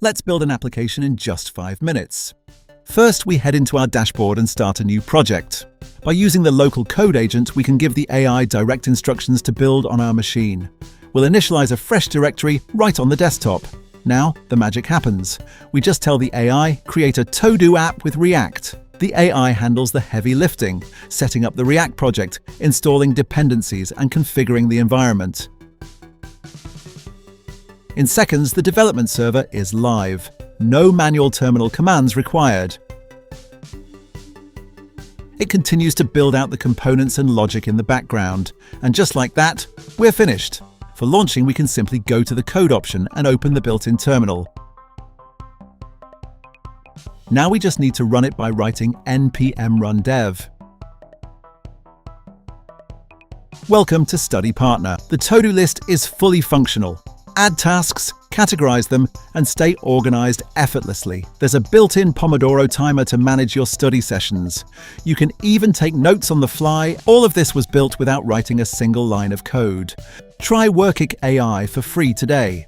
Let's build an application in just 5 minutes. First, we head into our dashboard and start a new project. By using the local code agent, we can give the AI direct instructions to build on our machine. We'll initialize a fresh directory right on the desktop. Now, the magic happens. We just tell the AI, create a Todo app with React. The AI handles the heavy lifting, setting up the React project, installing dependencies, and configuring the environment. In seconds, the development server is live. No manual terminal commands required. It continues to build out the components and logic in the background. And just like that, we're finished. For launching, we can simply go to the code option and open the built-in terminal. Now we just need to run it by writing npm run dev. Welcome to Study Partner. The to-do list is fully functional. Add tasks, categorize them, and stay organized effortlessly. There's a built-in Pomodoro timer to manage your study sessions. You can even take notes on the fly. All of this was built without writing a single line of code. Try Workik AI for free today.